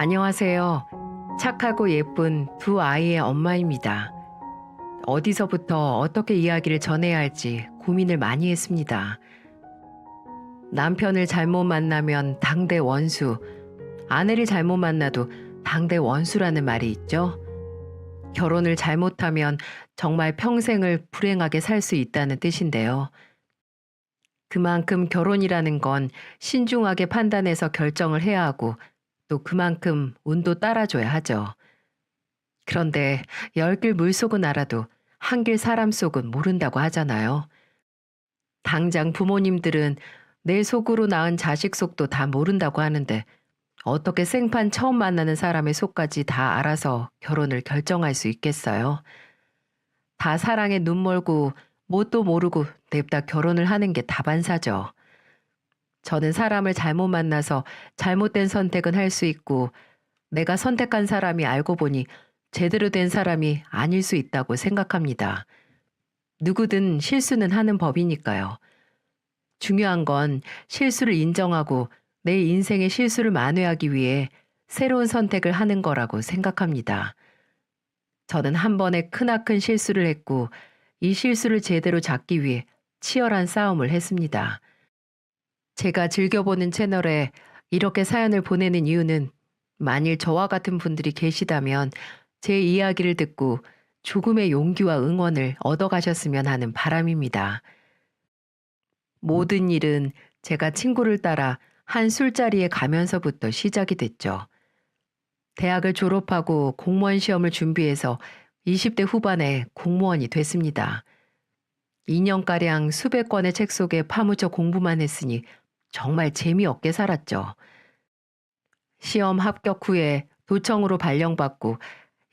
안녕하세요. 착하고 예쁜 두 아이의 엄마입니다. 어디서부터 어떻게 이야기를 전해야 할지 고민을 많이 했습니다. 남편을 잘못 만나면 당대 원수, 아내를 잘못 만나도 당대 원수라는 말이 있죠. 결혼을 잘못하면 정말 평생을 불행하게 살 수 있다는 뜻인데요. 그만큼 결혼이라는 건 신중하게 판단해서 결정을 해야 하고 또 그만큼 운도 따라줘야 하죠. 그런데 열 길 물속은 알아도 한 길 사람 속은 모른다고 하잖아요. 당장 부모님들은 내 속으로 낳은 자식 속도 다 모른다고 하는데 어떻게 생판 처음 만나는 사람의 속까지 다 알아서 결혼을 결정할 수 있겠어요? 다 사랑에 눈 멀고 뭣도 모르고 냅다 결혼을 하는 게 다반사죠. 저는 사람을 잘못 만나서 잘못된 선택은 할 수 있고 내가 선택한 사람이 알고 보니 제대로 된 사람이 아닐 수 있다고 생각합니다. 누구든 실수는 하는 법이니까요. 중요한 건 실수를 인정하고 내 인생의 실수를 만회하기 위해 새로운 선택을 하는 거라고 생각합니다. 저는 한 번에 크나큰 실수를 했고 이 실수를 제대로 잡기 위해 치열한 싸움을 했습니다. 제가 즐겨보는 채널에 이렇게 사연을 보내는 이유는 만일 저와 같은 분들이 계시다면 제 이야기를 듣고 조금의 용기와 응원을 얻어가셨으면 하는 바람입니다. 모든 일은 제가 친구를 따라 한 술자리에 가면서부터 시작이 됐죠. 대학을 졸업하고 공무원 시험을 준비해서 20대 후반에 공무원이 됐습니다. 2년가량 수백 권의 책 속에 파묻혀 공부만 했으니 정말 재미없게 살았죠. 시험 합격 후에 도청으로 발령받고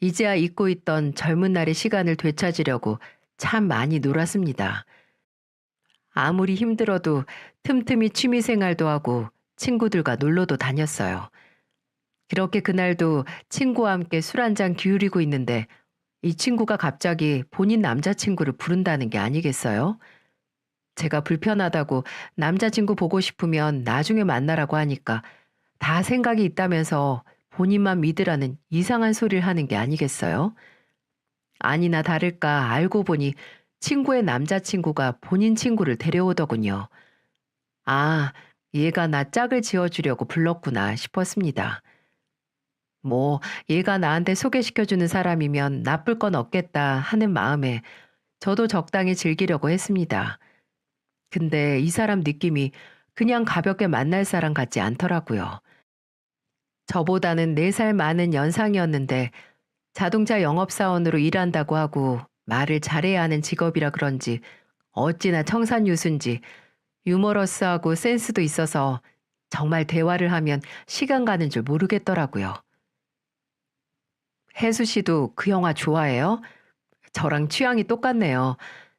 이제야 잊고 있던 젊은 날의 시간을 되찾으려고 참 많이 놀았습니다. 아무리 힘들어도 틈틈이 취미 생활도 하고 친구들과 놀러도 다녔어요. 그렇게 그날도 친구와 함께 술 한잔 기울이고 있는데 이 친구가 갑자기 본인 남자친구를 부른다는 게 아니겠어요? 제가 불편하다고 남자친구 보고 싶으면 나중에 만나라고 하니까 다 생각이 있다면서 본인만 믿으라는 이상한 소리를 하는 게 아니겠어요? 아니나 다를까 알고 보니 친구의 남자친구가 본인 친구를 데려오더군요. 아, 얘가 나 짝을 지어주려고 불렀구나 싶었습니다. 뭐, 얘가 나한테 소개시켜주는 사람이면 나쁠 건 없겠다 하는 마음에 저도 적당히 즐기려고 했습니다. 근데 이 사람 느낌이 그냥 가볍게 만날 사람 같지 않더라고요. 저보다는 4살 많은 연상이었는데 자동차 영업사원으로 일한다고 하고 말을 잘해야 하는 직업이라 그런지 어찌나 청산유수인지 유머러스하고 센스도 있어서 정말 대화를 하면 시간 가는 줄 모르겠더라고요. 혜수 씨도 그 영화 좋아해요? 저랑 취향이 똑같네요.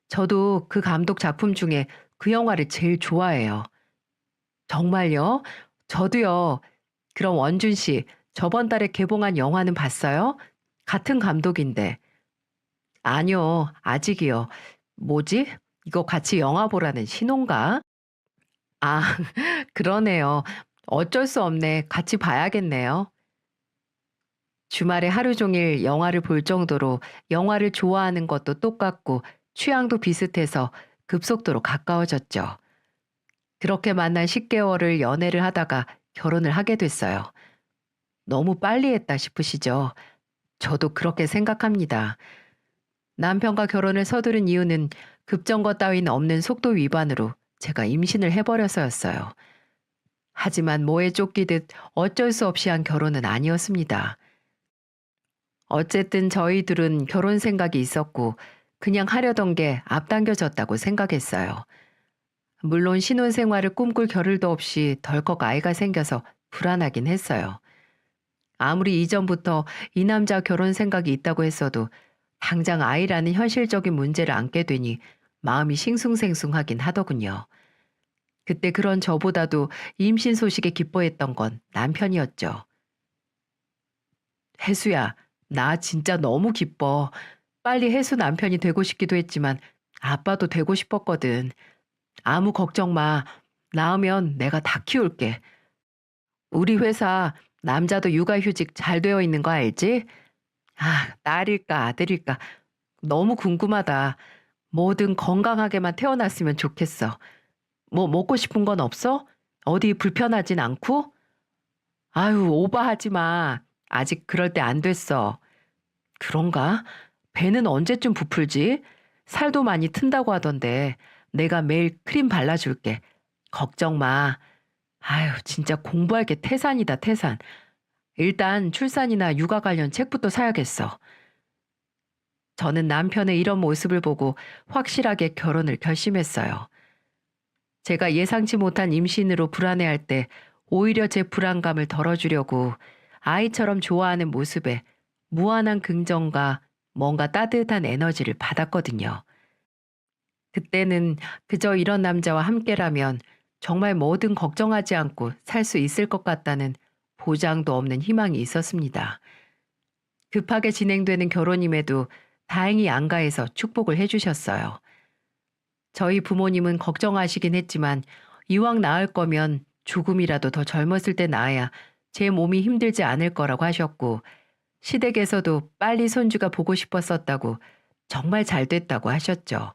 저도 그 감독 작품 중에 그 영화를 제일 좋아해요. 정말요? 저도요. 그럼 원준 씨, 저번 달에 개봉한 영화는 봤어요? 같은 감독인데. 아니요, 아직이요. 뭐지? 이거 같이 영화 보라는 신호인가? 아, 그러네요. 어쩔 수 없네. 같이 봐야겠네요. 주말에 하루 종일 영화를 볼 정도로 영화를 좋아하는 것도 똑같고 취향도 비슷해서 급속도로 가까워졌죠. 그렇게 만난 10개월을 연애를 하다가 결혼을 하게 됐어요. 너무 빨리 했다 싶으시죠? 저도 그렇게 생각합니다. 남편과 결혼을 서두른 이유는 급정거 따윈 없는 속도 위반으로 제가 임신을 해버려서였어요. 하지만 뭐에 쫓기듯 어쩔 수 없이 한 결혼은 아니었습니다. 어쨌든 저희 둘은 결혼 생각이 있었고 그냥 하려던 게 앞당겨졌다고 생각했어요. 물론 신혼생활을 꿈꿀 겨를도 없이 덜컥 아이가 생겨서 불안하긴 했어요. 아무리 이전부터 이 남자 결혼 생각이 있다고 했어도 당장 아이라는 현실적인 문제를 안게 되니 마음이 싱숭생숭하긴 하더군요. 그때 그런 저보다도 임신 소식에 기뻐했던 건 남편이었죠. 혜수야, 나 진짜 너무 기뻐. 빨리 혜수 남편이 되고 싶기도 했지만 아빠도 되고 싶었거든. 아무 걱정 마. 낳으면 내가 다 키울게. 우리 회사 남자도 육아휴직 잘 되어 있는 거 알지? 아, 딸일까 아들일까 너무 궁금하다. 뭐든 건강하게만 태어났으면 좋겠어. 뭐 먹고 싶은 건 없어? 어디 불편하진 않고? 아유, 오버하지 마. 아직 그럴 때 안 됐어. 그런가? 배는 언제쯤 부풀지? 살도 많이 튼다고 하던데 내가 매일 크림 발라줄게. 걱정 마. 아유, 진짜 공부할 게 태산이다, 태산. 일단 출산이나 육아 관련 책부터 사야겠어. 저는 남편의 이런 모습을 보고 확실하게 결혼을 결심했어요. 제가 예상치 못한 임신으로 불안해할 때 오히려 제 불안감을 덜어주려고 아이처럼 좋아하는 모습에 무한한 긍정과 뭔가 따뜻한 에너지를 받았거든요. 그때는 그저 이런 남자와 함께라면 정말 뭐든 걱정하지 않고 살 수 있을 것 같다는 보장도 없는 희망이 있었습니다. 급하게 진행되는 결혼임에도 다행히 양가에서 축복을 해주셨어요. 저희 부모님은 걱정하시긴 했지만 이왕 낳을 거면 조금이라도 더 젊었을 때 낳아야 제 몸이 힘들지 않을 거라고 하셨고 시댁에서도 빨리 손주가 보고 싶었었다고 정말 잘 됐다고 하셨죠.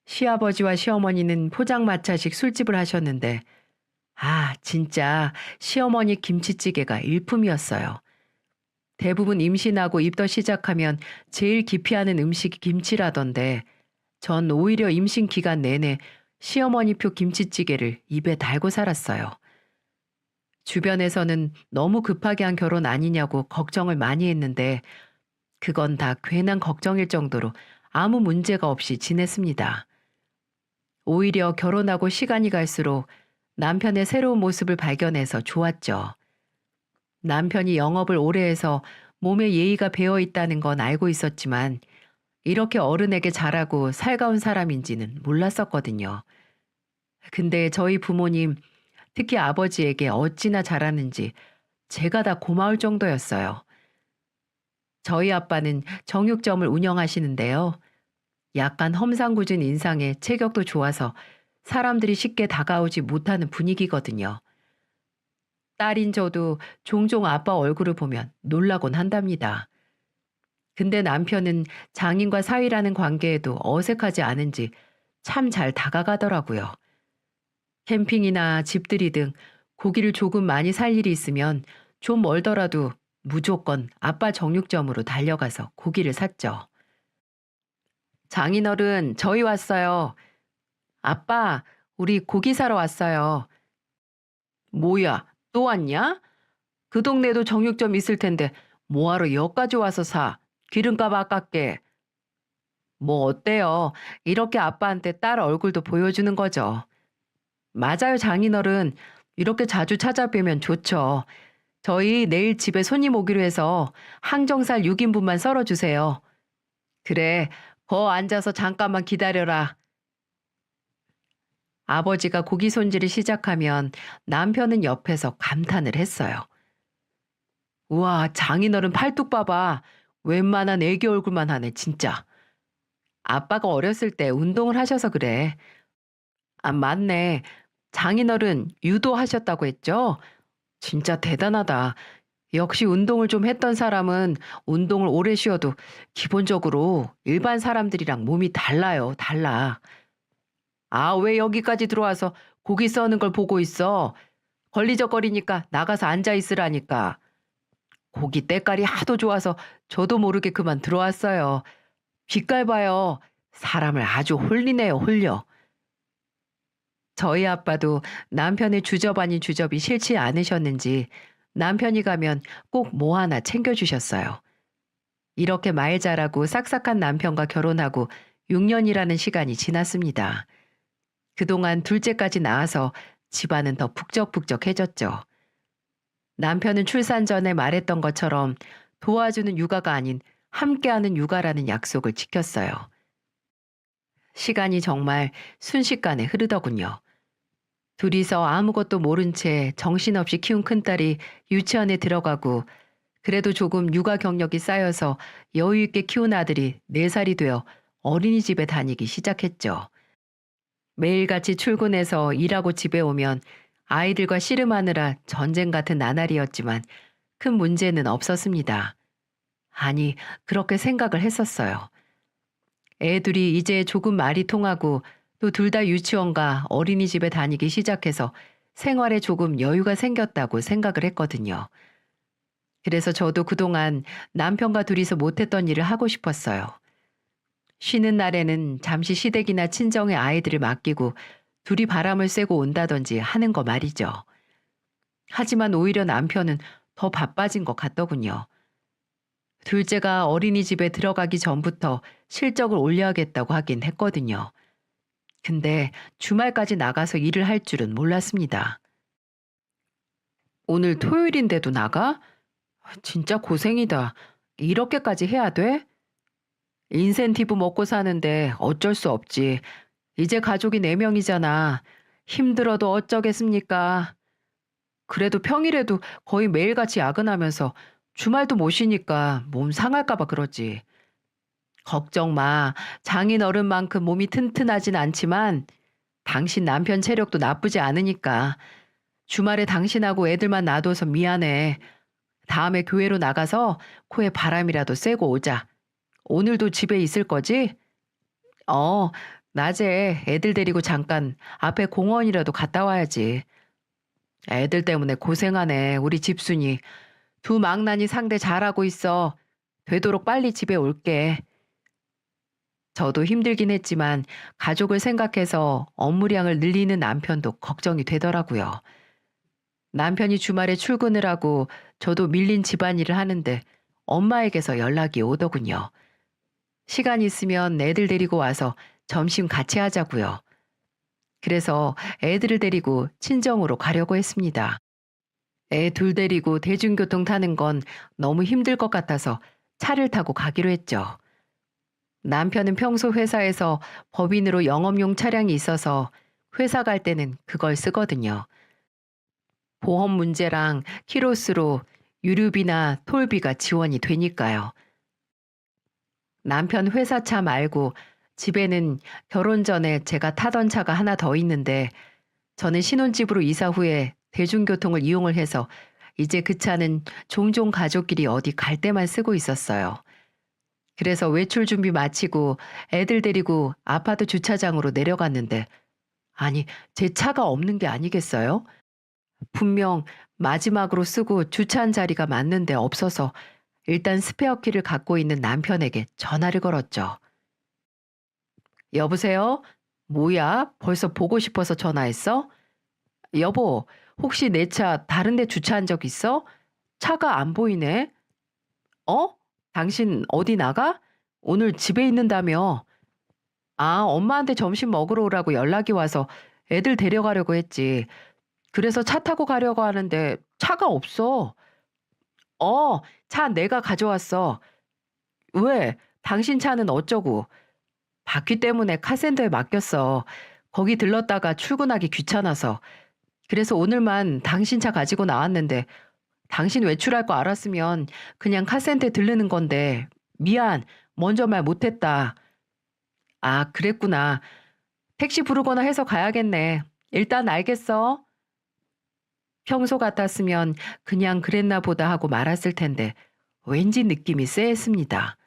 시아버지와 시어머니는 포장마차식 술집을 하셨는데 아, 진짜 시어머니 김치찌개가 일품이었어요. 대부분 임신하고 입덧 시작하면 제일 기피하는 음식이 김치라던데 전 오히려 임신 기간 내내 시어머니표 김치찌개를 입에 달고 살았어요. 주변에서는 너무 급하게 한 결혼 아니냐고 걱정을 많이 했는데 그건 다 괜한 걱정일 정도로 아무 문제가 없이 지냈습니다. 오히려 결혼하고 시간이 갈수록 남편의 새로운 모습을 발견해서 좋았죠. 남편이 영업을 오래 해서 몸에 예의가 배어 있다는 건 알고 있었지만 이렇게 어른에게 잘하고 살가운 사람인지는 몰랐었거든요. 근데 저희 부모님, 특히 아버지에게 어찌나 잘하는지 제가 다 고마울 정도였어요. 저희 아빠는 정육점을 운영하시는데요. 약간 험상궂은 인상에 체격도 좋아서 사람들이 쉽게 다가오지 못하는 분위기거든요. 딸인 저도 종종 아빠 얼굴을 보면 놀라곤 한답니다. 근데 남편은 장인과 사위라는 관계에도 어색하지 않은지 참 잘 다가가더라고요. 캠핑이나 집들이 등 고기를 조금 많이 살 일이 있으면 좀 멀더라도 무조건 아빠 정육점으로 달려가서 고기를 샀죠. 장인어른, 저희 왔어요. 아빠, 우리 고기 사러 왔어요. 뭐야, 또 왔냐? 그 동네도 정육점 있을 텐데 뭐하러 여기까지 와서 사? 기름값 아깝게. 뭐 어때요? 이렇게 아빠한테 딸 얼굴도 보여주는 거죠. 맞아요, 장인어른. 이렇게 자주 찾아뵈면 좋죠. 저희 내일 집에 손님 오기로 해서 항정살 6인분만 썰어주세요. 그래, 거 앉아서 잠깐만 기다려라. 아버지가 고기 손질을 시작하면 남편은 옆에서 감탄을 했어요. 우와, 장인어른 팔뚝 봐봐. 웬만한 애기 얼굴만 하네, 진짜. 아빠가 어렸을 때 운동을 하셔서 그래. 아, 맞네. 장인어른 유도하셨다고 했죠? 진짜 대단하다. 역시 운동을 좀 했던 사람은 운동을 오래 쉬어도 기본적으로 일반 사람들이랑 몸이 달라요, 달라. 아, 왜 여기까지 들어와서 고기 써는 걸 보고 있어? 걸리적거리니까 나가서 앉아 있으라니까. 고기 때깔이 하도 좋아서 저도 모르게 그만 들어왔어요. 빛깔 봐요. 사람을 아주 홀리네요, 홀려. 저희 아빠도 남편의 주접 아닌 주접이 싫지 않으셨는지 남편이 가면 꼭 뭐 하나 챙겨주셨어요. 이렇게 말 잘하고 싹싹한 남편과 결혼하고 6년이라는 시간이 지났습니다. 그동안 둘째까지 낳아서 집안은 더 북적북적해졌죠. 남편은 출산 전에 말했던 것처럼 도와주는 육아가 아닌 함께하는 육아라는 약속을 지켰어요. 시간이 정말 순식간에 흐르더군요. 둘이서 아무것도 모른 채 정신없이 키운 큰딸이 유치원에 들어가고 그래도 조금 육아 경력이 쌓여서 여유 있게 키운 아들이 4살이 되어 어린이집에 다니기 시작했죠. 매일같이 출근해서 일하고 집에 오면 아이들과 씨름하느라 전쟁 같은 나날이었지만 큰 문제는 없었습니다. 아니, 그렇게 생각을 했었어요. 애들이 이제 조금 말이 통하고 또 둘 다 유치원과 어린이집에 다니기 시작해서 생활에 조금 여유가 생겼다고 생각을 했거든요. 그래서 저도 그동안 남편과 둘이서 못했던 일을 하고 싶었어요. 쉬는 날에는 잠시 시댁이나 친정의 아이들을 맡기고 둘이 바람을 쐬고 온다든지 하는 거 말이죠. 하지만 오히려 남편은 더 바빠진 것 같더군요. 둘째가 어린이집에 들어가기 전부터 실적을 올려야겠다고 하긴 했거든요. 근데 주말까지 나가서 일을 할 줄은 몰랐습니다. 오늘 토요일인데도 나가? 진짜 고생이다. 이렇게까지 해야 돼? 인센티브 먹고 사는데 어쩔 수 없지. 이제 가족이 4명이잖아. 힘들어도 어쩌겠습니까? 그래도 평일에도 거의 매일같이 야근하면서 주말도 못 쉬니까 몸 상할까 봐 그러지. 걱정 마. 장인 어른만큼 몸이 튼튼하진 않지만 당신 남편 체력도 나쁘지 않으니까 주말에 당신하고 애들만 놔둬서 미안해. 다음에 교회로 나가서 코에 바람이라도 쐬고 오자. 오늘도 집에 있을 거지? 어, 낮에 애들 데리고 잠깐 앞에 공원이라도 갔다 와야지. 애들 때문에 고생하네, 우리 집순이. 두 망나니 상대 잘하고 있어. 되도록 빨리 집에 올게. 저도 힘들긴 했지만 가족을 생각해서 업무량을 늘리는 남편도 걱정이 되더라고요. 남편이 주말에 출근을 하고 저도 밀린 집안일을 하는데 엄마에게서 연락이 오더군요. 시간 있으면 애들 데리고 와서 점심 같이 하자고요. 그래서 애들을 데리고 친정으로 가려고 했습니다. 애 둘 데리고 대중교통 타는 건 너무 힘들 것 같아서 차를 타고 가기로 했죠. 남편은 평소 회사에서 법인으로 영업용 차량이 있어서 회사 갈 때는 그걸 쓰거든요. 보험 문제랑 키로수로 유류비나 톨비가 지원이 되니까요. 남편 회사 차 말고 집에는 결혼 전에 제가 타던 차가 하나 더 있는데 저는 신혼집으로 이사 후에 대중교통을 이용을 해서 이제 그 차는 종종 가족끼리 어디 갈 때만 쓰고 있었어요. 그래서 외출 준비 마치고 애들 데리고 아파트 주차장으로 내려갔는데 아니, 제 차가 없는 게 아니겠어요? 분명 마지막으로 쓰고 주차한 자리가 맞는데 없어서 일단 스페어키를 갖고 있는 남편에게 전화를 걸었죠. 여보세요? 뭐야? 벌써 보고 싶어서 전화했어? 여보, 혹시 내 차 다른 데 주차한 적 있어? 차가 안 보이네. 어? 당신 어디 나가? 오늘 집에 있는다며. 아, 엄마한테 점심 먹으러 오라고 연락이 와서 애들 데려가려고 했지. 그래서 차 타고 가려고 하는데 차가 없어. 어, 차 내가 가져왔어. 왜? 당신 차는 어쩌고? 바퀴 때문에 카센터에 맡겼어. 거기 들렀다가 출근하기 귀찮아서. 그래서 오늘만 당신 차 가지고 나왔는데 당신 외출할 거 알았으면 그냥 카센터에 들르는 건데 미안. 먼저 말 못했다. 아, 그랬구나. 택시 부르거나 해서 가야겠네. 일단 알겠어. 평소 같았으면 그냥 그랬나 보다 하고 말았을 텐데 왠지 느낌이 쎄했습니다.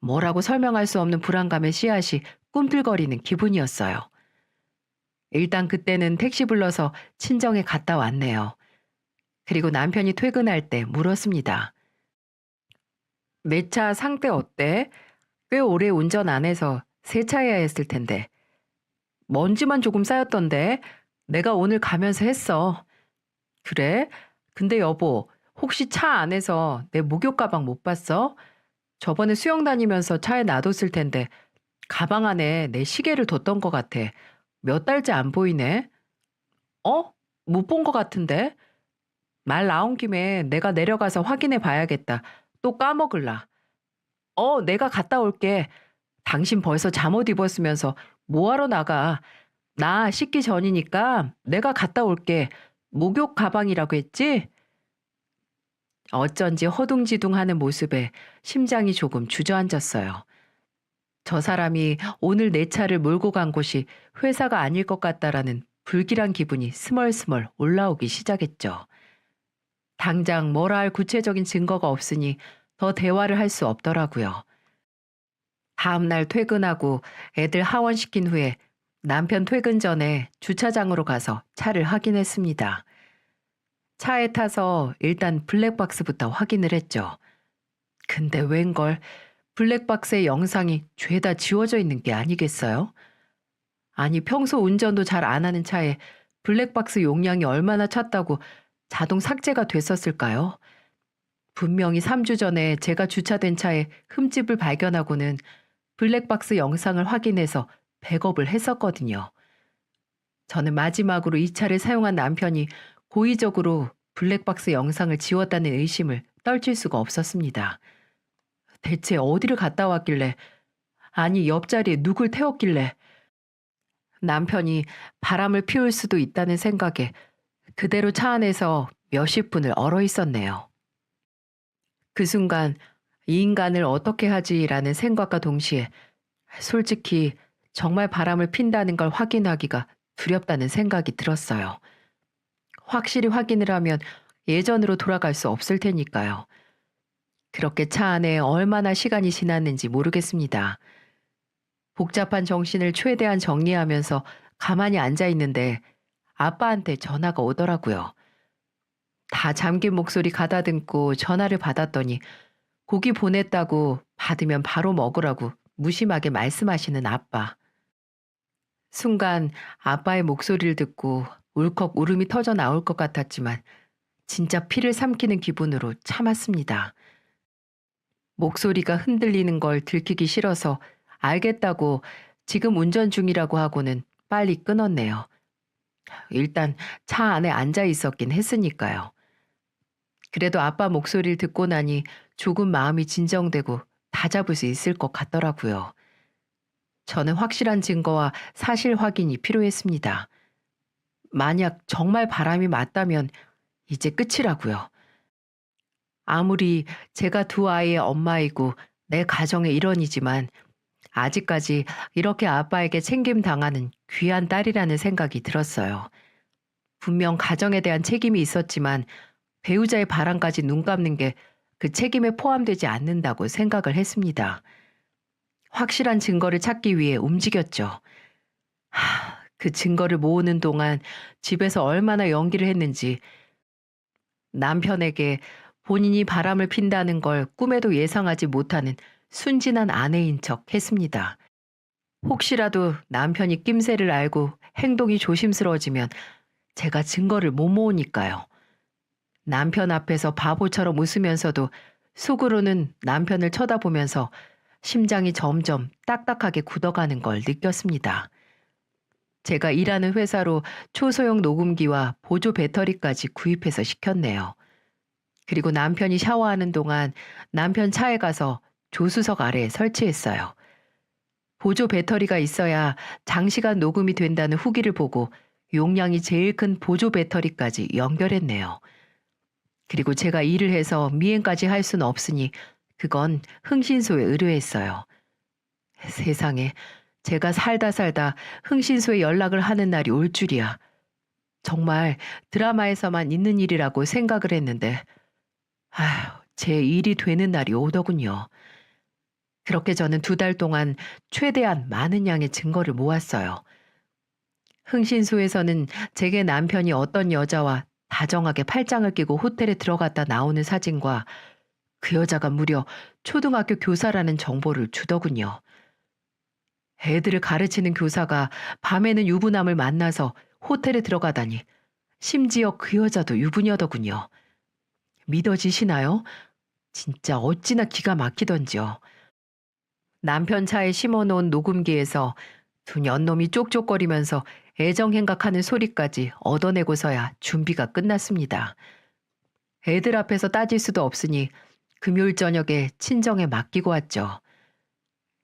뭐라고 설명할 수 없는 불안감의 씨앗이 꿈틀거리는 기분이었어요. 일단 그때는 택시 불러서 친정에 갔다 왔네요. 그리고 남편이 퇴근할 때 물었습니다. 내 차 상태 어때? 꽤 오래 운전 안 해서 세차해야 했을 텐데. 먼지만 조금 쌓였던데 내가 오늘 가면서 했어. 그래? 근데 여보, 혹시 차 안에서 내 목욕 가방 못 봤어? 저번에 수영 다니면서 차에 놔뒀을 텐데 가방 안에 내 시계를 뒀던 것 같아. 몇 달째 안 보이네. 어? 못 본 것 같은데? 말 나온 김에 내가 내려가서 확인해 봐야겠다. 또 까먹을라. 내가 갔다 올게. 당신 벌써 잠옷 입었으면서 뭐하러 나가? 나 씻기 전이니까 내가 갔다 올게. 목욕 가방이라고 했지? 어쩐지 허둥지둥하는 모습에 심장이 조금 주저앉았어요. 저 사람이 오늘 내 차를 몰고 간 곳이 회사가 아닐 것 같다라는 불길한 기분이 스멀스멀 올라오기 시작했죠. 당장 뭐라 할 구체적인 증거가 없으니 더 대화를 할 수 없더라고요. 다음 날 퇴근하고 애들 하원시킨 후에 남편 퇴근 전에 주차장으로 가서 차를 확인했습니다. 차에 타서 일단 블랙박스부터 확인을 했죠. 근데 웬걸 블랙박스의 영상이 죄다 지워져 있는 게 아니겠어요? 아니 평소 운전도 잘 안 하는 차에 블랙박스 용량이 얼마나 찼다고 자동 삭제가 됐었을까요? 분명히 3주 전에 제가 주차된 차에 흠집을 발견하고는 블랙박스 영상을 확인해서 백업을 했었거든요. 저는 마지막으로 이 차를 사용한 남편이 고의적으로 블랙박스 영상을 지웠다는 의심을 떨칠 수가 없었습니다. 대체 어디를 갔다 왔길래, 아니 옆자리에 누굴 태웠길래 남편이 바람을 피울 수도 있다는 생각에 그대로 차 안에서 몇십 분을 얼어 있었네요. 그 순간 이 인간을 어떻게 하지라는 생각과 동시에 솔직히 정말 바람을 핀다는 걸 확인하기가 두렵다는 생각이 들었어요. 확실히 확인을 하면 예전으로 돌아갈 수 없을 테니까요. 그렇게 차 안에 얼마나 시간이 지났는지 모르겠습니다. 복잡한 정신을 최대한 정리하면서 가만히 앉아 있는데 아빠한테 전화가 오더라고요. 다 잠긴 목소리 가다듬고 전화를 받았더니 고기 보냈다고 받으면 바로 먹으라고 무심하게 말씀하시는 아빠. 순간 아빠의 목소리를 듣고 울컥 울음이 터져 나올 것 같았지만 진짜 피를 삼키는 기분으로 참았습니다. 목소리가 흔들리는 걸 들키기 싫어서 알겠다고 지금 운전 중이라고 하고는 빨리 끊었네요. 일단 차 안에 앉아 있었긴 했으니까요. 그래도 아빠 목소리를 듣고 나니 조금 마음이 진정되고 다잡을 수 있을 것 같더라고요. 저는 확실한 증거와 사실 확인이 필요했습니다. 만약 정말 바람이 맞다면 이제 끝이라고요. 아무리 제가 두 아이의 엄마이고 내 가정의 일원이지만 아직까지 이렇게 아빠에게 챙김당하는 귀한 딸이라는 생각이 들었어요. 분명 가정에 대한 책임이 있었지만 배우자의 바람까지 눈 감는 게 그 책임에 포함되지 않는다고 생각을 했습니다. 확실한 증거를 찾기 위해 움직였죠. 그 증거를 모으는 동안 집에서 얼마나 연기를 했는지 남편에게 본인이 바람을 핀다는 걸 꿈에도 예상하지 못하는 순진한 아내인 척 했습니다. 혹시라도 남편이 낌새를 알고 행동이 조심스러워지면 제가 증거를 못 모으니까요. 남편 앞에서 바보처럼 웃으면서도 속으로는 남편을 쳐다보면서 심장이 점점 딱딱하게 굳어가는 걸 느꼈습니다. 제가 일하는 회사로 초소형 녹음기와 보조 배터리까지 구입해서 시켰네요. 그리고 남편이 샤워하는 동안 남편 차에 가서 조수석 아래에 설치했어요. 보조 배터리가 있어야 장시간 녹음이 된다는 후기를 보고 용량이 제일 큰 보조 배터리까지 연결했네요. 그리고 제가 일을 해서 미행까지 할 수는 없으니 그건 흥신소에 의뢰했어요. 세상에 제가 살다 흥신소에 연락을 하는 날이 올 줄이야. 정말 드라마에서만 있는 일이라고 생각을 했는데 제 일이 되는 날이 오더군요. 그렇게 저는 2달 동안 최대한 많은 양의 증거를 모았어요. 흥신소에서는 제게 남편이 어떤 여자와 다정하게 팔짱을 끼고 호텔에 들어갔다 나오는 사진과 그 여자가 무려 초등학교 교사라는 정보를 주더군요. 애들을 가르치는 교사가 밤에는 유부남을 만나서 호텔에 들어가다니 심지어 그 여자도 유부녀더군요. 믿어지시나요? 진짜 어찌나 기가 막히던지요. 남편 차에 심어놓은 녹음기에서 두 년놈이 쪽쪽거리면서 애정행각하는 소리까지 얻어내고서야 준비가 끝났습니다. 애들 앞에서 따질 수도 없으니 금요일 저녁에 친정에 맡기고 왔죠.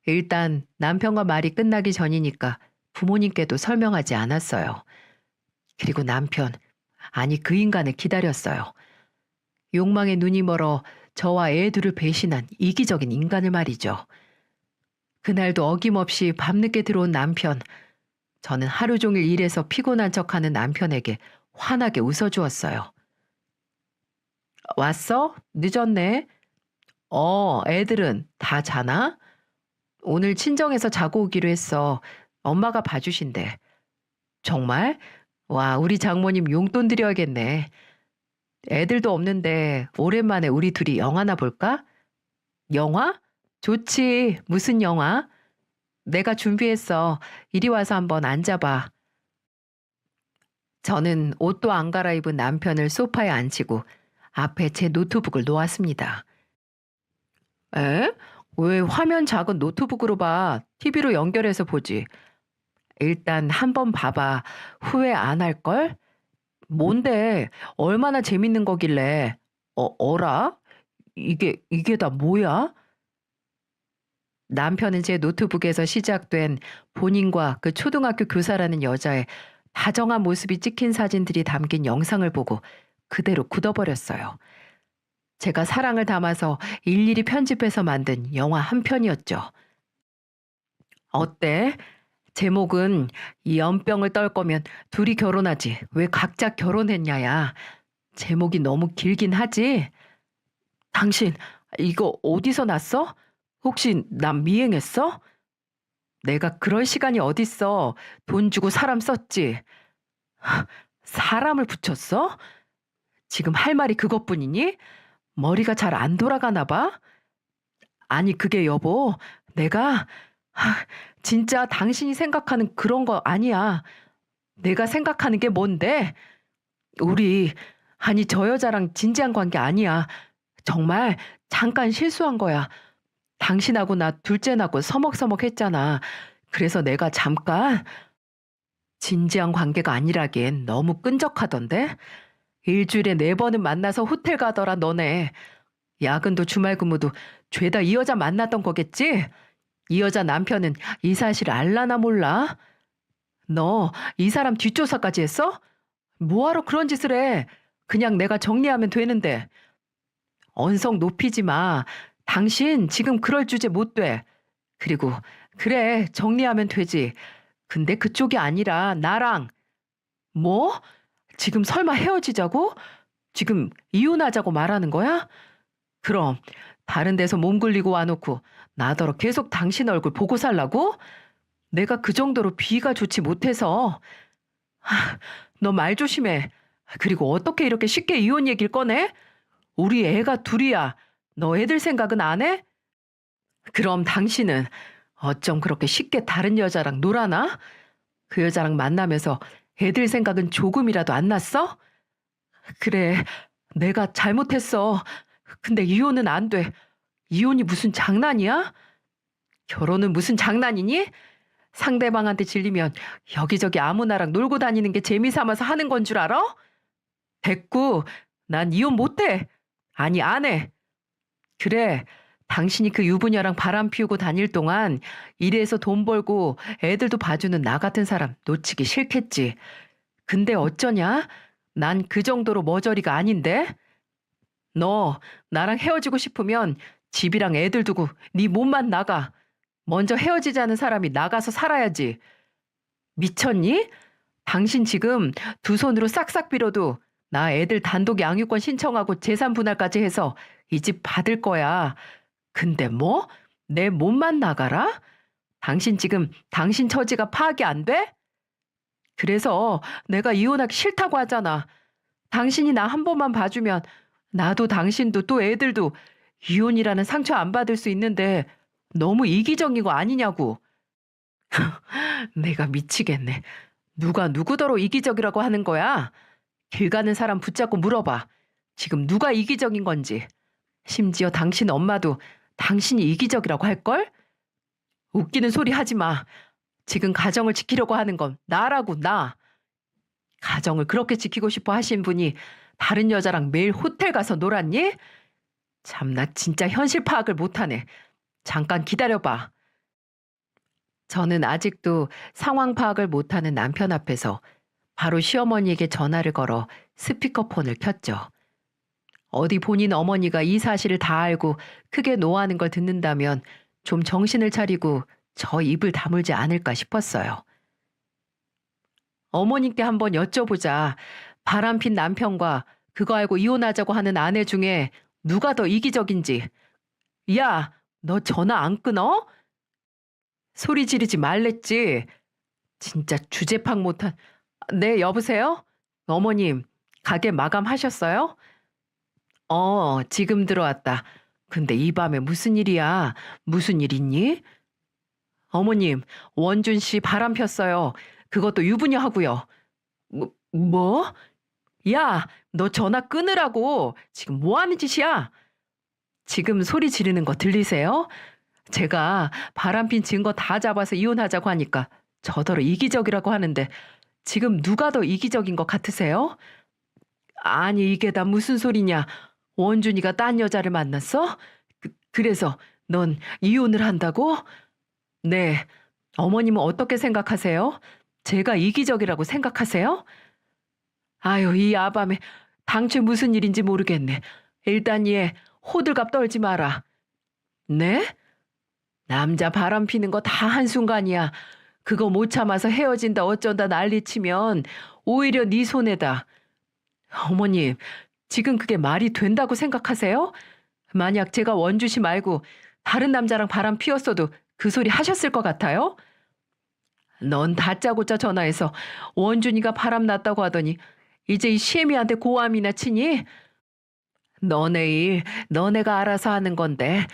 일단 남편과 말이 끝나기 전이니까 부모님께도 설명하지 않았어요. 그리고 남편, 아니 그 인간을 기다렸어요. 욕망에 눈이 멀어 저와 애 둘을 배신한 이기적인 인간을 말이죠. 그날도 어김없이 밤늦게 들어온 남편, 저는 하루 종일 일해서 피곤한 척하는 남편에게 환하게 웃어주었어요. 왔어? 늦었네. 애들은 다 자나? 오늘 친정에서 자고 오기로 했어. 엄마가 봐주신대. 정말? 와, 우리 장모님 용돈 드려야겠네. 애들도 없는데 오랜만에 우리 둘이 영화나 볼까? 영화? 좋지. 무슨 영화? 내가 준비했어. 이리 와서 한번 앉아봐. 저는 옷도 안 갈아입은 남편을 소파에 앉히고 앞에 제 노트북을 놓았습니다. 에? 왜 화면 작은 노트북으로 봐? TV로 연결해서 보지. 일단 한번 봐봐. 후회 안 할걸? 뭔데? 얼마나 재밌는 거길래? 어라? 이게 다 뭐야? 남편은 제 노트북에서 시작된 본인과 그 초등학교 교사라는 여자의 다정한 모습이 찍힌 사진들이 담긴 영상을 보고 그대로 굳어버렸어요. 제가 사랑을 담아서 일일이 편집해서 만든 영화 한 편이었죠. 어때? 제목은 이 연병을 떨 거면 둘이 결혼하지. 왜 각자 결혼했냐야. 제목이 너무 길긴 하지? 당신 이거 어디서 났어? 혹시 남 미행했어? 내가 그럴 시간이 어딨어. 돈 주고 사람 썼지. 사람을 붙였어? 지금 할 말이 그것뿐이니? 머리가 잘 안 돌아가나 봐? 아니 그게 여보, 내가 진짜 당신이 생각하는 그런 거 아니야. 내가 생각하는 게 뭔데? 우리 아니 저 여자랑 진지한 관계 아니야. 정말 잠깐 실수한 거야. 당신하고 나 둘째 낳고 서먹서먹했잖아. 그래서 내가 잠깐 진지한 관계가 아니라기엔 너무 끈적하던데? 일주일에 4번은 만나서 호텔 가더라 너네. 야근도 주말 근무도 죄다 이 여자 만났던 거겠지? 이 여자 남편은 이 사실 알라나 몰라? 너 이 사람 뒷조사까지 했어? 뭐하러 그런 짓을 해? 그냥 내가 정리하면 되는데. 언성 높이지 마. 당신 지금 그럴 주제 못 돼. 그리고 그래 정리하면 되지. 근데 그쪽이 아니라 나랑. 뭐? 지금 설마 헤어지자고? 지금 이혼하자고 말하는 거야? 그럼 다른 데서 몸 굴리고 와놓고 나더러 계속 당신 얼굴 보고 살라고? 내가 그 정도로 비위가 좋지 못해서. 너 말 조심해. 그리고 어떻게 이렇게 쉽게 이혼 얘기를 꺼내? 우리 애가 둘이야. 너 애들 생각은 안 해? 그럼 당신은 어쩜 그렇게 쉽게 다른 여자랑 놀아나? 그 여자랑 만나면서 애들 생각은 조금이라도 안 났어? 그래, 내가 잘못했어. 근데 이혼은 안 돼. 이혼이 무슨 장난이야? 결혼은 무슨 장난이니? 상대방한테 질리면 여기저기 아무나랑 놀고 다니는 게 재미삼아서 하는 건 줄 알아? 됐고, 난 이혼 못해. 아니, 안 해. 그래, 당신이 그 유부녀랑 바람 피우고 다닐 동안 일해서 돈 벌고 애들도 봐주는 나 같은 사람 놓치기 싫겠지. 근데 어쩌냐? 난 그 정도로 머저리가 아닌데? 너 나랑 헤어지고 싶으면 집이랑 애들 두고 네 몸만 나가. 먼저 헤어지자는 사람이 나가서 살아야지. 미쳤니? 당신 지금 두 손으로 싹싹 빌어도 나 애들 단독 양육권 신청하고 재산 분할까지 해서 이 집 받을 거야. 근데 뭐? 내 몸만 나가라? 당신 지금 당신 처지가 파악이 안 돼? 그래서 내가 이혼하기 싫다고 하잖아. 당신이 나 한 번만 봐주면 나도 당신도 또 애들도 이혼이라는 상처 안 받을 수 있는데 너무 이기적인 거 아니냐고. 내가 미치겠네. 누가 누구더러 이기적이라고 하는 거야? 길 가는 사람 붙잡고 물어봐. 지금 누가 이기적인 건지. 심지어 당신 엄마도 당신이 이기적이라고 할걸? 웃기는 소리 하지 마. 지금 가정을 지키려고 하는 건 나라고 나. 가정을 그렇게 지키고 싶어 하신 분이 다른 여자랑 매일 호텔 가서 놀았니? 참나 진짜 현실 파악을 못하네. 잠깐 기다려봐. 저는 아직도 상황 파악을 못하는 남편 앞에서 바로 시어머니에게 전화를 걸어 스피커폰을 켰죠. 어디 본인 어머니가 이 사실을 다 알고 크게 노하는 걸 듣는다면 좀 정신을 차리고 저 입을 다물지 않을까 싶었어요. 어머님께 한번 여쭤보자. 바람핀 남편과 그거 알고 이혼하자고 하는 아내 중에 누가 더 이기적인지. 야, 너 전화 안 끊어? 소리 지르지 말랬지. 진짜 주제 파악 못한. 네, 여보세요? 어머님, 가게 마감하셨어요? 지금 들어왔다. 근데 이 밤에 무슨 일이야? 무슨 일 있니? 어머님, 원준 씨 바람 폈어요. 그것도 유부녀 하고요. 뭐? 야, 너 전화 끊으라고. 지금 뭐 하는 짓이야? 지금 소리 지르는 거 들리세요? 제가 바람핀 증거 다 잡아서 이혼하자고 하니까 저더러 이기적이라고 하는데 지금 누가 더 이기적인 것 같으세요? 아니, 이게 다 무슨 소리냐? 원준이가 딴 여자를 만났어? 그래서 넌 이혼을 한다고? 네. 어머님은 어떻게 생각하세요? 제가 이기적이라고 생각하세요? 아유, 이 아밤에 당최 무슨 일인지 모르겠네. 일단 얘 호들갑 떨지 마라. 네? 남자 바람 피는 거 다 한순간이야. 그거 못 참아서 헤어진다 어쩐다 난리치면 오히려 네 손해다. 어머님, 지금 그게 말이 된다고 생각하세요? 만약 제가 원주 씨 말고 다른 남자랑 바람 피웠어도 그 소리 하셨을 것 같아요? 넌 다짜고짜 전화해서 원준이가 바람 났다고 하더니 이제 이 시애미한테 고함이나 치니? 너네 일, 너네가 알아서 하는 건데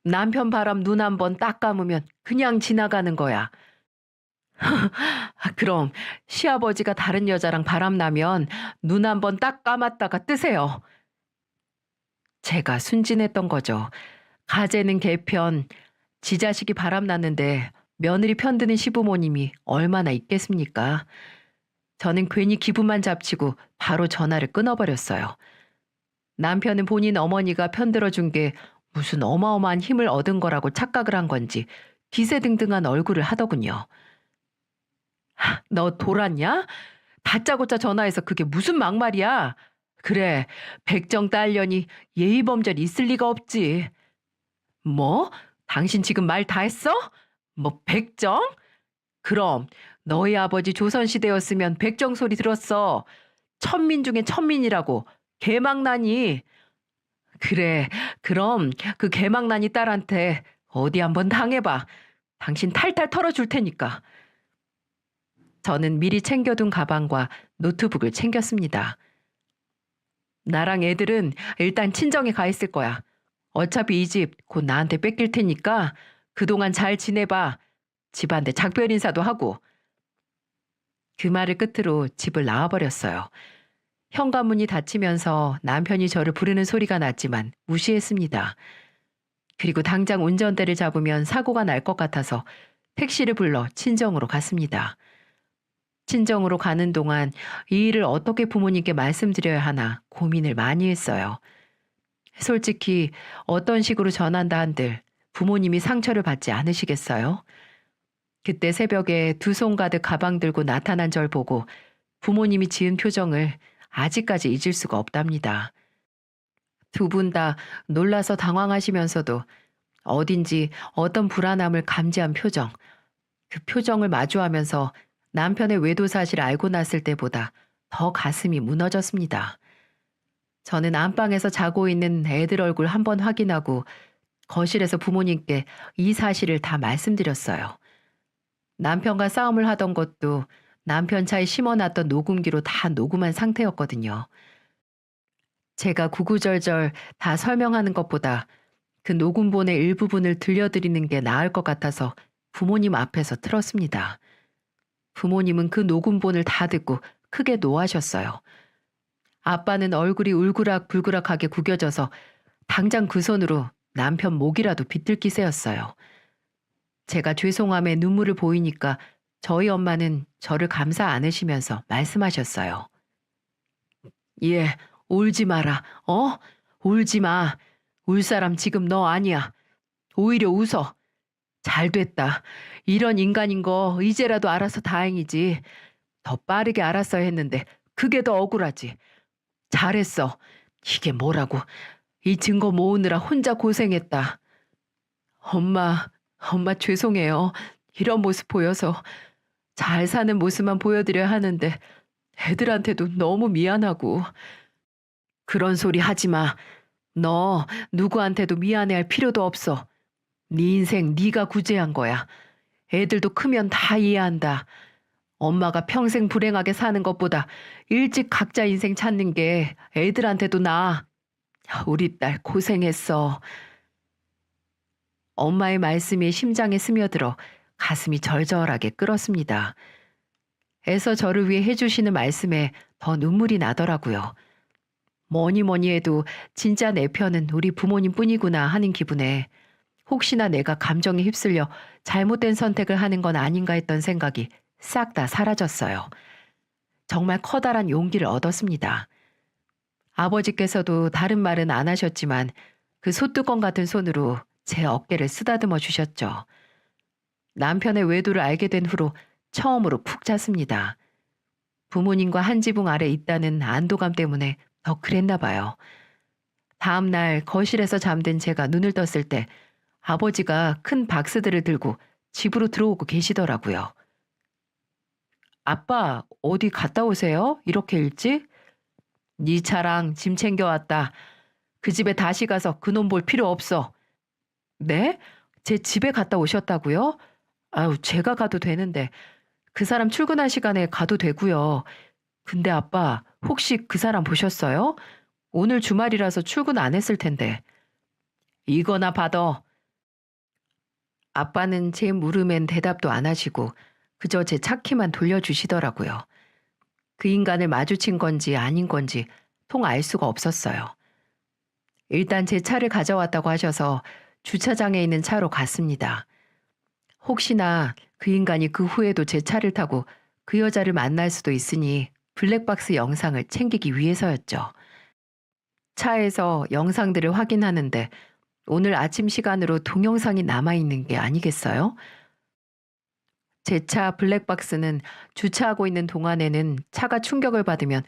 남편 바람 눈 한 번 딱 감으면 그냥 지나가는 거야. 그럼 시아버지가 다른 여자랑 바람 나면 눈 한 번 딱 감았다가 뜨세요. 제가 순진했던 거죠. 가재는 개편, 지 자식이 바람 났는데 며느리 편드는 시부모님이 얼마나 있겠습니까? 저는 괜히 기분만 잡치고 바로 전화를 끊어버렸어요. 남편은 본인 어머니가 편들어준 게 무슨 어마어마한 힘을 얻은 거라고 착각을 한 건지 기세등등한 얼굴을 하더군요. 너 돌았냐? 다짜고짜 전화해서 그게 무슨 막말이야? 그래, 백정 딸려니 예의범절 있을 리가 없지. 뭐? 당신 지금 말 다 했어? 뭐 백정? 그럼 너희 아버지 조선시대였으면 백정 소리 들었어. 천민 중에 천민이라고. 개망나니. 그래, 그럼 그 개망나니 딸한테 어디 한번 당해봐. 당신 탈탈 털어줄 테니까. 저는 미리 챙겨둔 가방과 노트북을 챙겼습니다. 나랑 애들은 일단 친정에 가 있을 거야. 어차피 이 집 곧 나한테 뺏길 테니까 그동안 잘 지내봐. 집안데 작별 인사도 하고. 그 말을 끝으로 집을 나와버렸어요. 현관문이 닫히면서 남편이 저를 부르는 소리가 났지만 무시했습니다. 그리고 당장 운전대를 잡으면 사고가 날 것 같아서 택시를 불러 친정으로 갔습니다. 친정으로 가는 동안 이 일을 어떻게 부모님께 말씀드려야 하나 고민을 많이 했어요. 솔직히 어떤 식으로 전한다 한들 부모님이 상처를 받지 않으시겠어요? 그때 새벽에 두 손 가득 가방 들고 나타난 절 보고 부모님이 지은 표정을 아직까지 잊을 수가 없답니다. 두 분 다 놀라서 당황하시면서도 어딘지 어떤 불안함을 감지한 표정. 그 표정을 마주하면서 남편의 외도 사실을 알고 났을 때보다 더 가슴이 무너졌습니다. 저는 안방에서 자고 있는 애들 얼굴 한번 확인하고 거실에서 부모님께 이 사실을 다 말씀드렸어요. 남편과 싸움을 하던 것도 남편 차에 심어놨던 녹음기로 다 녹음한 상태였거든요. 제가 구구절절 다 설명하는 것보다 그 녹음본의 일부분을 들려드리는 게 나을 것 같아서 부모님 앞에서 틀었습니다. 부모님은 그 녹음본을 다 듣고 크게 노하셨어요. 아빠는 얼굴이 울그락불그락하게 구겨져서 당장 그 손으로 남편 목이라도 비틀기세였어요. 제가 죄송함에 눈물을 보이니까 저희 엄마는 저를 감싸 안으시면서 말씀하셨어요. 예, 울지 마라. 울지 마. 울 사람 지금 너 아니야. 오히려 웃어. 잘 됐다. 이런 인간인 거 이제라도 알아서 다행이지. 더 빠르게 알았어야 했는데 그게 더 억울하지. 잘했어. 이게 뭐라고. 이 증거 모으느라 혼자 고생했다. 엄마 죄송해요. 이런 모습 보여서. 잘 사는 모습만 보여드려야 하는데 애들한테도 너무 미안하고. 그런 소리 하지 마. 너 누구한테도 미안해할 필요도 없어. 네 인생 네가 구제한 거야. 애들도 크면 다 이해한다. 엄마가 평생 불행하게 사는 것보다 일찍 각자 인생 찾는 게 애들한테도 나아. 우리 딸 고생했어. 엄마의 말씀이 심장에 스며들어 가슴이 절절하게 끓었습니다. 애서 저를 위해 해주시는 말씀에 더 눈물이 나더라고요. 뭐니 뭐니 해도 진짜 내 편은 우리 부모님 뿐이구나 하는 기분에 혹시나 내가 감정에 휩쓸려 잘못된 선택을 하는 건 아닌가 했던 생각이 싹 다 사라졌어요. 정말 커다란 용기를 얻었습니다. 아버지께서도 다른 말은 안 하셨지만 그 소뚜껑 같은 손으로 제 어깨를 쓰다듬어 주셨죠. 남편의 외도를 알게 된 후로 처음으로 푹 잤습니다. 부모님과 한 지붕 아래 있다는 안도감 때문에 더 그랬나 봐요. 다음 날 거실에서 잠든 제가 눈을 떴을 때 아버지가 큰 박스들을 들고 집으로 들어오고 계시더라고요. 아빠, 어디 갔다 오세요? 이렇게 일찍? 네 차랑 짐 챙겨왔다. 그 집에 다시 가서 그놈 볼 필요 없어. 네? 제 집에 갔다 오셨다고요? 아유, 제가 가도 되는데. 그 사람 출근할 시간에 가도 되고요. 근데 아빠, 혹시 그 사람 보셨어요? 오늘 주말이라서 출근 안 했을 텐데. 이거나 받아. 아빠는 제 물음엔 대답도 안 하시고 그저 제 차키만 돌려주시더라고요. 그 인간을 마주친 건지 아닌 건지 통 알 수가 없었어요. 일단 제 차를 가져왔다고 하셔서 주차장에 있는 차로 갔습니다. 혹시나 그 인간이 그 후에도 제 차를 타고 그 여자를 만날 수도 있으니 블랙박스 영상을 챙기기 위해서였죠. 차에서 영상들을 확인하는데 오늘 아침 시간으로 동영상이 남아있는 게 아니겠어요? 제 차 블랙박스는 주차하고 있는 동안에는 차가 충격을 받으면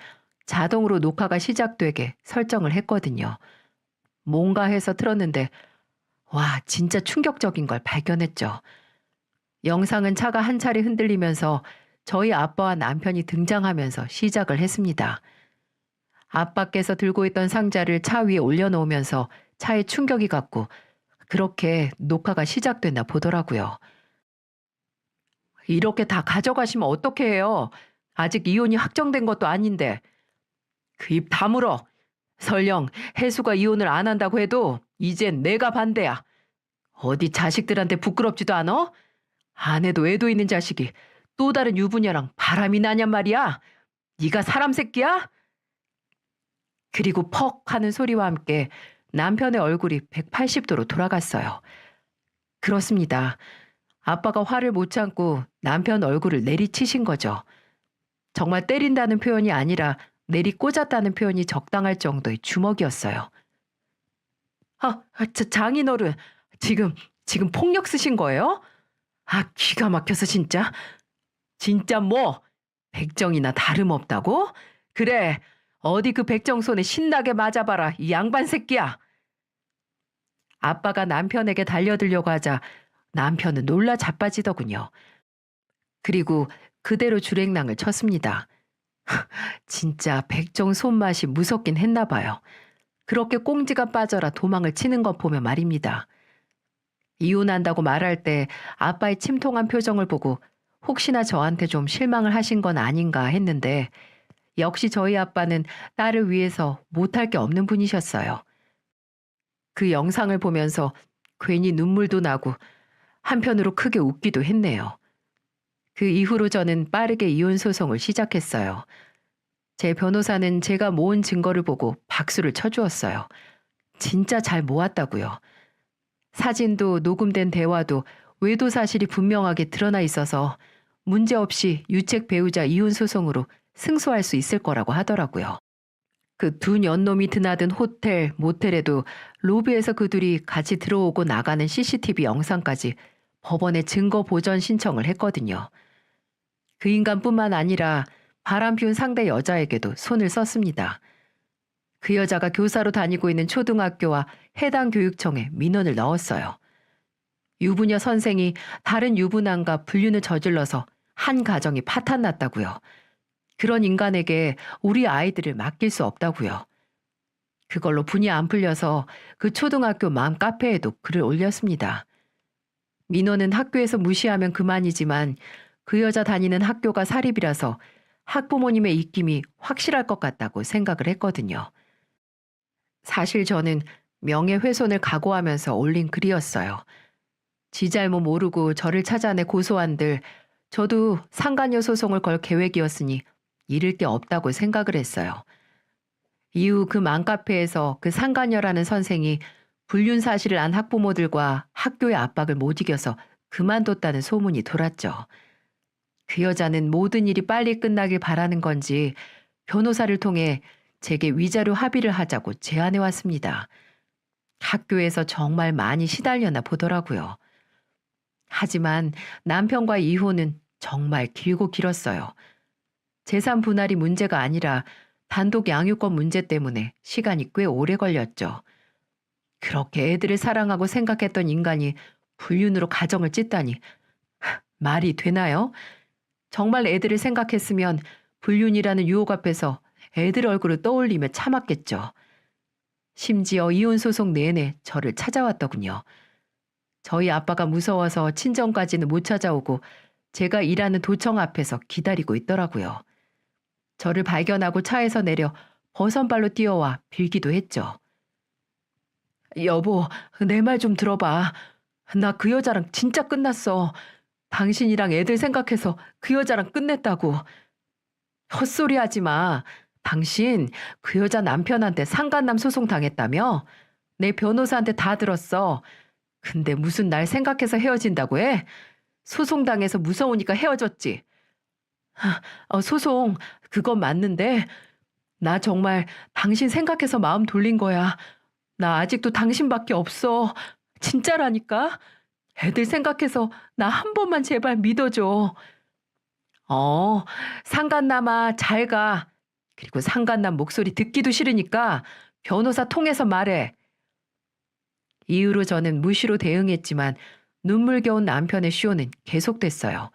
자동으로 녹화가 시작되게 설정을 했거든요. 뭔가 해서 틀었는데 와, 진짜 충격적인 걸 발견했죠. 영상은 차가 한 차례 흔들리면서 저희 아빠와 남편이 등장하면서 시작을 했습니다. 아빠께서 들고 있던 상자를 차 위에 올려놓으면서 차에 충격이 갔고 그렇게 녹화가 시작됐나 보더라고요. 이렇게 다 가져가시면 어떻게 해요? 아직 이혼이 확정된 것도 아닌데. 그 입 다물어. 설령 혜수가 이혼을 안 한다고 해도 이젠 내가 반대야. 어디 자식들한테 부끄럽지도 않아? 아내도 애도 있는 자식이 또 다른 유부녀랑 바람이 나냔 말이야. 네가 사람 새끼야? 그리고 퍽 하는 소리와 함께 남편의 얼굴이 180도로 돌아갔어요. 그렇습니다. 아빠가 화를 못 참고 남편 얼굴을 내리치신 거죠. 정말 때린다는 표현이 아니라 내리꽂았다는 표현이 적당할 정도의 주먹이었어요. 장인어른, 지금 폭력 쓰신 거예요? 아, 기가 막혀서 진짜. 진짜 뭐? 백정이나 다름없다고? 그래, 어디 그 백정 손에 신나게 맞아봐라, 이 양반 새끼야. 아빠가 남편에게 달려들려고 하자 남편은 놀라 자빠지더군요. 그리고 그대로 줄행랑을 쳤습니다. 진짜 백정 손맛이 무섭긴 했나 봐요. 그렇게 꽁지가 빠져라 도망을 치는 것 보면 말입니다. 이혼한다고 말할 때 아빠의 침통한 표정을 보고 혹시나 저한테 좀 실망을 하신 건 아닌가 했는데 역시 저희 아빠는 딸을 위해서 못할 게 없는 분이셨어요. 그 영상을 보면서 괜히 눈물도 나고 한편으로 크게 웃기도 했네요. 그 이후로 저는 빠르게 이혼 소송을 시작했어요. 제 변호사는 제가 모은 증거를 보고 박수를 쳐주었어요. 진짜 잘 모았다고요. 사진도 녹음된 대화도 외도 사실이 분명하게 드러나 있어서 문제없이 유책 배우자 이혼 소송으로 승소할 수 있을 거라고 하더라고요. 그 두 년놈이 드나든 호텔, 모텔에도 로비에서 그 둘이 같이 들어오고 나가는 CCTV 영상까지 법원에 증거 보전 신청을 했거든요. 그 인간뿐만 아니라 바람 피운 상대 여자에게도 손을 썼습니다. 그 여자가 교사로 다니고 있는 초등학교와 해당 교육청에 민원을 넣었어요. 유부녀 선생이 다른 유부남과 불륜을 저질러서 한 가정이 파탄났다고요. 그런 인간에게 우리 아이들을 맡길 수 없다고요. 그걸로 분이 안 풀려서 그 초등학교 맘카페에도 글을 올렸습니다. 민호는 학교에서 무시하면 그만이지만 그 여자 다니는 학교가 사립이라서 학부모님의 입김이 확실할 것 같다고 생각을 했거든요. 사실 저는 명예훼손을 각오하면서 올린 글이었어요. 지 잘못 모르고 저를 찾아내 고소한들 저도 상간녀 소송을 걸 계획이었으니 잃을 게 없다고 생각을 했어요. 이후 그 맘카페에서 그 상간녀라는 선생이 불륜 사실을 안 학부모들과 학교의 압박을 못 이겨서 그만뒀다는 소문이 돌았죠. 그 여자는 모든 일이 빨리 끝나길 바라는 건지 변호사를 통해 제게 위자료 합의를 하자고 제안해 왔습니다. 학교에서 정말 많이 시달려나 보더라고요. 하지만 남편과의 이혼은 정말 길고 길었어요. 재산 분할이 문제가 아니라 단독 양육권 문제 때문에 시간이 꽤 오래 걸렸죠. 그렇게 애들을 사랑하고 생각했던 인간이 불륜으로 가정을 찢다니 말이 되나요? 정말 애들을 생각했으면 불륜이라는 유혹 앞에서 애들 얼굴을 떠올리며 참았겠죠. 심지어 이혼 소송 내내 저를 찾아왔더군요. 저희 아빠가 무서워서 친정까지는 못 찾아오고 제가 일하는 도청 앞에서 기다리고 있더라고요. 저를 발견하고 차에서 내려 버선발로 뛰어와 빌기도 했죠. 여보, 내 말 좀 들어봐. 나 그 여자랑 진짜 끝났어. 당신이랑 애들 생각해서 그 여자랑 끝냈다고. 헛소리 하지 마. 당신 그 여자 남편한테 상간남 소송 당했다며? 내 변호사한테 다 들었어. 근데 무슨 날 생각해서 헤어진다고 해? 소송당해서 무서우니까 헤어졌지. 소송, 그건 맞는데 나 정말 당신 생각해서 마음 돌린 거야. 나 아직도 당신밖에 없어. 진짜라니까. 애들 생각해서 나 한 번만 제발 믿어줘. 상간남아 잘 가. 그리고 상간남 목소리 듣기도 싫으니까 변호사 통해서 말해. 이후로 저는 무시로 대응했지만 눈물겨운 남편의 쇼는 계속됐어요.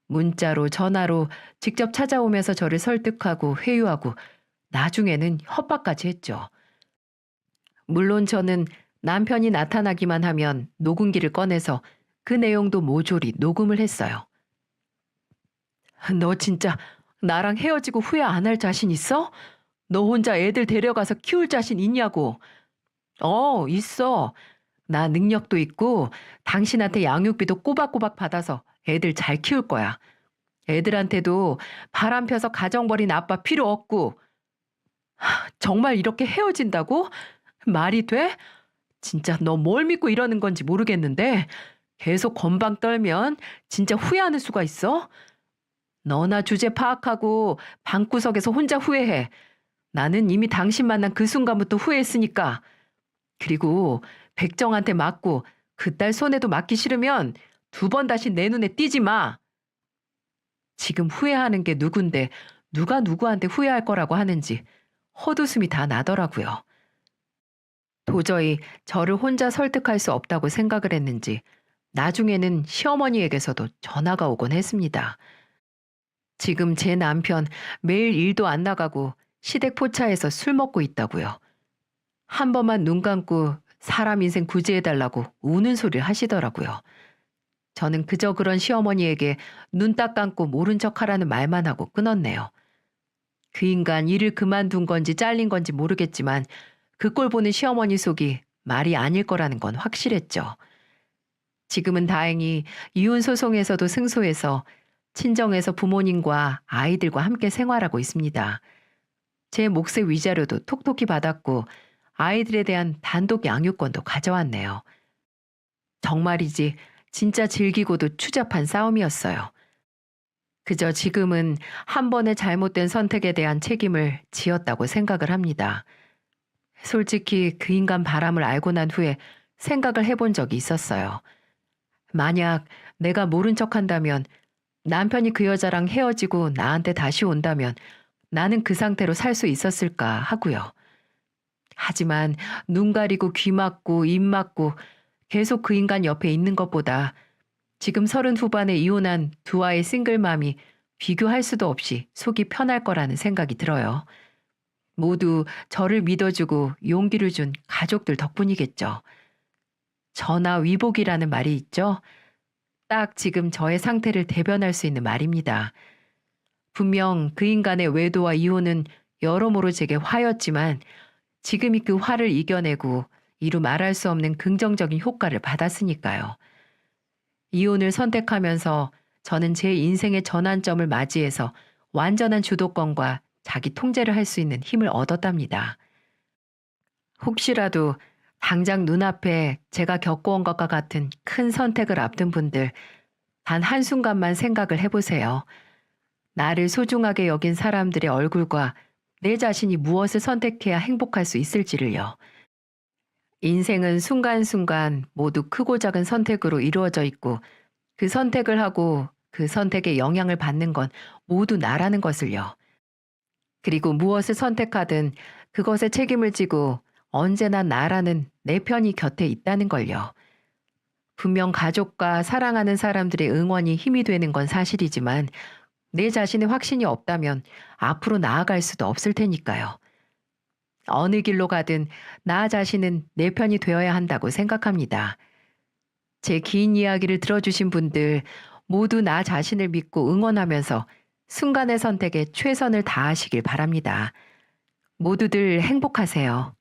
문자로 전화로 직접 찾아오면서 저를 설득하고 회유하고 나중에는 협박까지 했죠. 물론 저는 남편이 나타나기만 하면 녹음기를 꺼내서 그 내용도 모조리 녹음을 했어요. 너 진짜 나랑 헤어지고 후회 안 할 자신 있어? 너 혼자 애들 데려가서 키울 자신 있냐고. 있어. 나 능력도 있고 당신한테 양육비도 꼬박꼬박 받아서 애들 잘 키울 거야. 애들한테도 바람 펴서 가정 버린 아빠 필요 없고. 정말 이렇게 헤어진다고? 말이 돼? 진짜 너 뭘 믿고 이러는 건지 모르겠는데 계속 건방 떨면 진짜 후회하는 수가 있어? 너나 주제 파악하고 방구석에서 혼자 후회해. 나는 이미 당신 만난 그 순간부터 후회했으니까. 그리고 백정한테 맞고 그 딸 손에도 맞기 싫으면 2번 다시 내 눈에 띄지 마. 지금 후회하는 게 누군데 누가 누구한테 후회할 거라고 하는지 헛웃음이 다 나더라고요. 도저히 저를 혼자 설득할 수 없다고 생각을 했는지 나중에는 시어머니에게서도 전화가 오곤 했습니다. 지금 제 남편 매일 일도 안 나가고 시댁 포차에서 술 먹고 있다고요. 한 번만 눈 감고 사람 인생 구제해달라고 우는 소리를 하시더라고요. 저는 그저 그런 시어머니에게 눈 딱 감고 모른 척하라는 말만 하고 끊었네요. 그 인간 일을 그만둔 건지 잘린 건지 모르겠지만 그 꼴 보는 시어머니 속이 말이 아닐 거라는 건 확실했죠. 지금은 다행히 이혼 소송에서도 승소해서 친정에서 부모님과 아이들과 함께 생활하고 있습니다. 제 몫의 위자료도 톡톡히 받았고 아이들에 대한 단독 양육권도 가져왔네요. 정말이지 진짜 질기고도 추잡한 싸움이었어요. 그저 지금은 한 번의 잘못된 선택에 대한 책임을 지었다고 생각을 합니다. 솔직히 그 인간 바람을 알고 난 후에 생각을 해본 적이 있었어요. 만약 내가 모른 척한다면 남편이 그 여자랑 헤어지고 나한테 다시 온다면 나는 그 상태로 살 수 있었을까 하고요. 하지만 눈 가리고 귀 막고 입 막고 계속 그 인간 옆에 있는 것보다 지금 30 후반에 이혼한 두 아이 싱글맘이 비교할 수도 없이 속이 편할 거라는 생각이 들어요. 모두 저를 믿어주고 용기를 준 가족들 덕분이겠죠. 전화위복이라는 말이 있죠. 딱 지금 저의 상태를 대변할 수 있는 말입니다. 분명 그 인간의 외도와 이혼은 여러모로 제게 화였지만 지금이 그 화를 이겨내고 이루 말할 수 없는 긍정적인 효과를 받았으니까요. 이혼을 선택하면서 저는 제 인생의 전환점을 맞이해서 완전한 주도권과 자기 통제를 할 수 있는 힘을 얻었답니다. 혹시라도 당장 눈앞에 제가 겪어온 것과 같은 큰 선택을 앞둔 분들, 단 한순간만 생각을 해보세요. 나를 소중하게 여긴 사람들의 얼굴과 내 자신이 무엇을 선택해야 행복할 수 있을지를요. 인생은 순간순간 모두 크고 작은 선택으로 이루어져 있고 그 선택을 하고 그 선택에 영향을 받는 건 모두 나라는 것을요. 그리고 무엇을 선택하든 그것에 책임을 지고 언제나 나라는 내 편이 곁에 있다는 걸요. 분명 가족과 사랑하는 사람들의 응원이 힘이 되는 건 사실이지만 내 자신의 확신이 없다면 앞으로 나아갈 수도 없을 테니까요. 어느 길로 가든 나 자신은 내 편이 되어야 한다고 생각합니다. 제 긴 이야기를 들어주신 분들 모두 나 자신을 믿고 응원하면서 순간의 선택에 최선을 다하시길 바랍니다. 모두들 행복하세요.